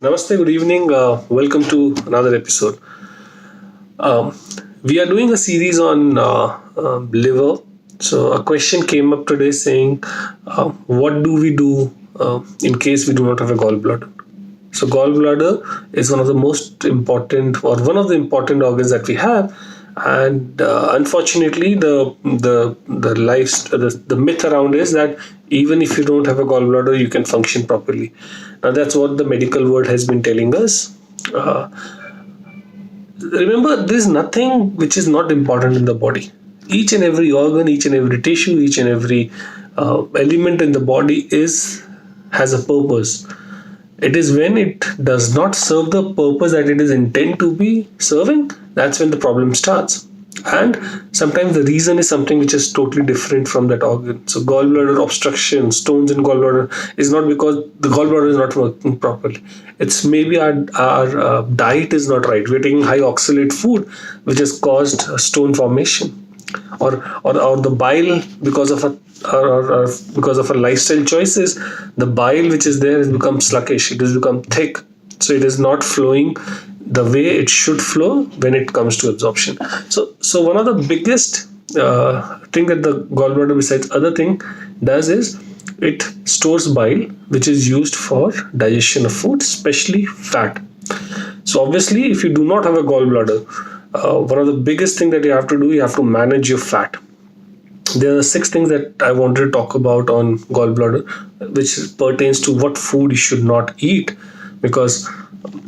Namaste, good evening. Welcome to another episode. Um, we are doing a series on liver. So, a question came up today saying, what do we do in case we do not have a gallbladder? So, gallbladder is one of the most important, or one of the important organs that we have, and unfortunately, the myth around is that even if you don't have a gallbladder, you can function properly. Now, that's what the medical world has been telling us. Uh, Remember, there is nothing which is not important in the body. Each and every organ, each and every tissue, each and every element in the body is has a purpose. It is when it does not serve the purpose that it is intended to be serving, that's when the problem starts. And sometimes the reason is something which is totally different from that organ. So, gallbladder obstruction, stones in gallbladder, is not because the gallbladder is not working properly. It's maybe our diet is not right. We're taking high oxalate food, which has caused a stone formation, or the bile because of a or because of our lifestyle choices, the bile which is there has become sluggish. It has become thick, so it is not flowing the way it should flow when it comes to absorption. So one of the biggest thing that the gallbladder, besides other thing, does is it stores bile, which is used for digestion of food, especially fat. So obviously, if you do not have a gallbladder, one of the biggest thing that you have to do, you have to manage your fat. There are six things that I wanted to talk about on gallbladder, which pertains to what food you should not eat. Because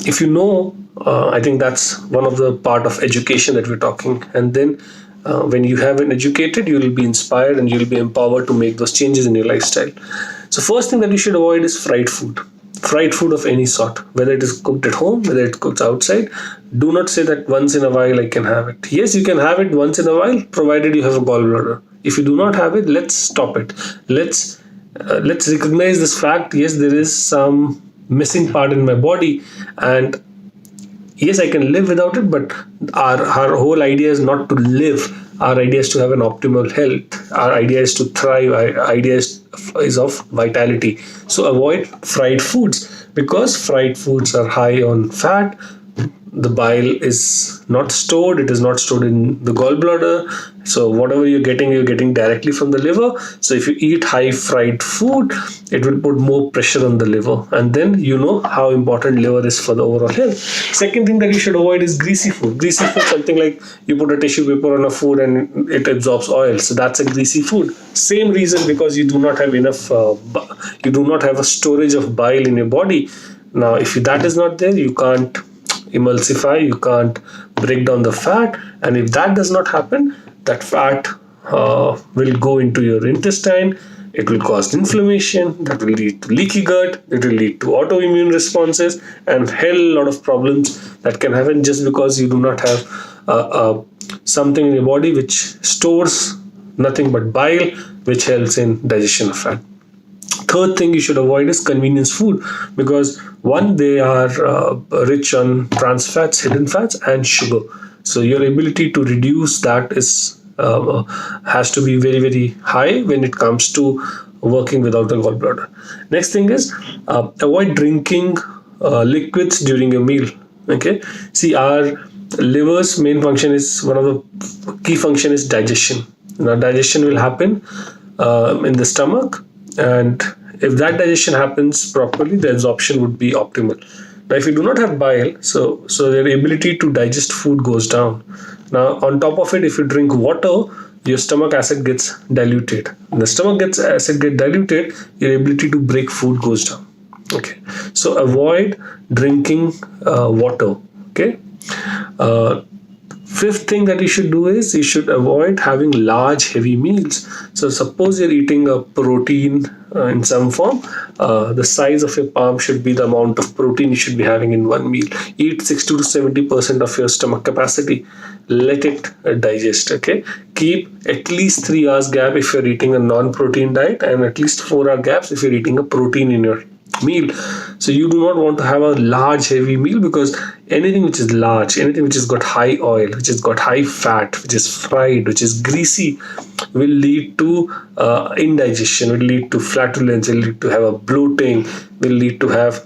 if you know, I think that's one of the part of education that we're talking. And then when you have been educated, you will be inspired and you will be empowered to make those changes in your lifestyle. So first thing that you should avoid is fried food. Fried food of any sort, whether it is cooked at home, whether it cooked outside. Do not say that once in a while I can have it. Yes, you can have it once in a while, provided you have a gallbladder. If you do not have it, let's stop it. Let's recognize this fact. Yes, there is some missing part in my body, and yes, I can live without it, but our whole idea is not to live. Our idea is to have an optimal health. Our idea is to thrive. Our idea is of vitality. So avoid fried foods, because fried foods are high on fat. The bile is not stored. It is not stored in the gallbladder. So whatever you're getting directly from the liver. So if you eat high fried food, it will put more pressure on the liver, and then you know how important liver is for the overall health. Second thing that you should avoid is greasy food. Greasy food, something like you put a tissue paper on a food and it absorbs oil, so that's a greasy food. Same reason, because you do not have enough you do not have a storage of bile in your body. Now if that is not there, you can't emulsify, you can't break down the fat, and if that does not happen, that fat will go into your intestine. It will cause inflammation, that will lead to leaky gut, it will lead to autoimmune responses, and hell lot of problems that can happen just because you do not have something in your body which stores nothing but bile, which helps in digestion of fat. Third thing you should avoid is convenience food, because one, they are rich on trans fats, hidden fats, and sugar. So your ability to reduce that is has to be very very high when it comes to working without a gallbladder. Next thing is avoid drinking liquids during a meal. Okay, see, our liver's main function is, one of the key function is digestion. Now digestion will happen in the stomach, and if that digestion happens properly, the absorption would be optimal. Now if you do not have bile, so your ability to digest food goes down. Now on top of it, if you drink water, your stomach acid gets diluted. When the stomach gets acid get diluted, your ability to break food goes down. Okay, so avoid drinking water. Okay. uh, Fifth thing that you should do is you should avoid having large, heavy meals. So, suppose you're eating a protein in some form, the size of your palm should be the amount of protein you should be having in one meal. Eat 60 to 70% of your stomach capacity. Let it digest. Okay. Keep at least 3 hours gap if you're eating a non-protein diet, and at least 4 hour gaps if you're eating a protein in your meal. So you do not want to have a large heavy meal, because anything which is large, anything which has got high oil, which has got high fat, which is fried, which is greasy, will lead to indigestion, will lead to flatulence, will lead to have a bloating, will lead to have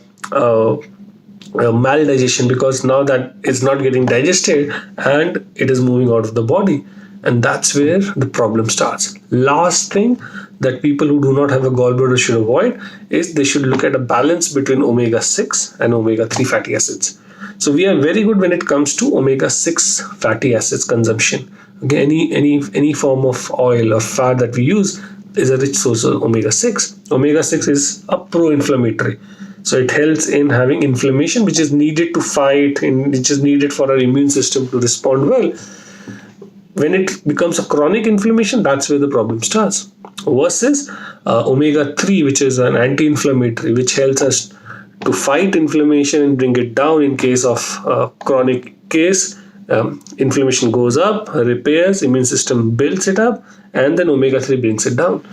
maldigestion, because now that it's not getting digested and it is moving out of the body, and that's where the problem starts. Last thing that people who do not have a gallbladder should avoid is they should look at a balance between omega-6 and omega-3 fatty acids. So we are very good when it comes to omega-6 fatty acids consumption. Okay, any form of oil or fat that we use is a rich source of omega-6. Omega-6 is a pro-inflammatory, so it helps in having inflammation, which is needed to fight and which is needed for our immune system to respond well. When it becomes a chronic inflammation, that's where the problem starts. Versus omega-3, which is an anti-inflammatory, which helps us to fight inflammation and bring it down in case of chronic case. Inflammation goes up, repairs, immune system builds it up, and then omega-3 brings it down.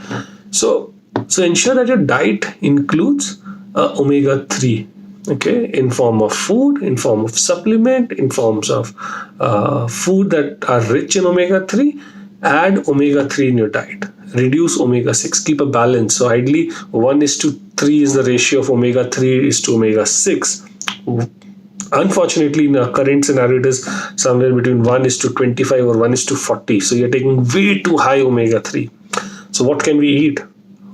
So ensure that your diet includes omega-3, okay, in form of food, in form of supplement, in forms of food that are rich in omega-3. Add omega-3 in your diet. Reduce omega-6. Keep a balance. So ideally 1:3 is the ratio of omega-3 is to omega-6. Unfortunately, in our current scenario, it is somewhere between 1:25 or 1:40. So you're taking way too high omega-3. So what can we eat?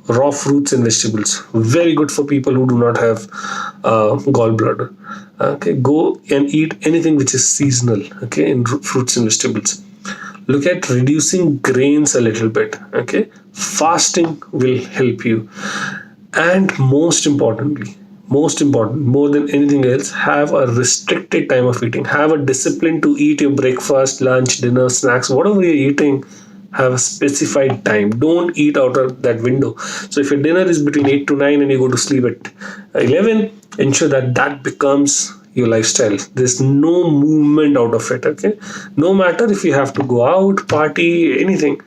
Raw fruits and vegetables. Very good for people who do not have gallbladder. Okay, go and eat anything which is seasonal. Okay, in fruits and vegetables. Look at reducing grains a little bit. Okay, fasting will help you. And most importantly, more than anything else, have a restricted time of eating. Have a discipline to eat your breakfast, lunch, dinner, snacks, whatever you're eating. Have a specified time. Don't eat out of that window. So if your dinner is between 8 to 9 and you go to sleep at 11, ensure that that becomes your lifestyle. There's no movement out of it. Okay, no matter if you have to go out, party, anything.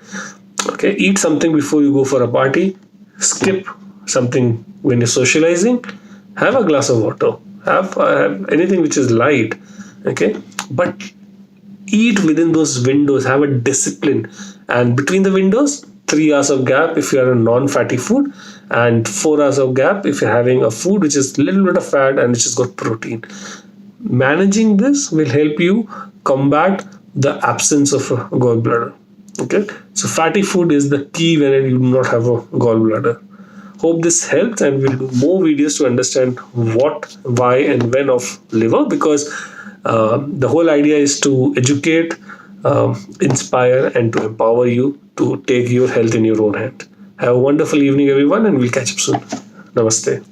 Okay, eat something before you go for a party. Skip something when you're socializing. Have a glass of water. Have anything which is light. Okay, but eat within those windows. Have a discipline, and between the windows, 3 hours of gap if you are a non-fatty food, and 4 hours of gap if you're having a food which is a little bit of fat and which has got protein. Managing this will help you combat the absence of a gallbladder. Okay, so fatty food is the key when you do not have a gallbladder. Hope this helps, and we'll do more videos to understand what, why, and when of liver, because the whole idea is to educate, inspire, and to empower you to take your health in your own hand. Have a wonderful evening, everyone, and we'll catch up soon. Namaste.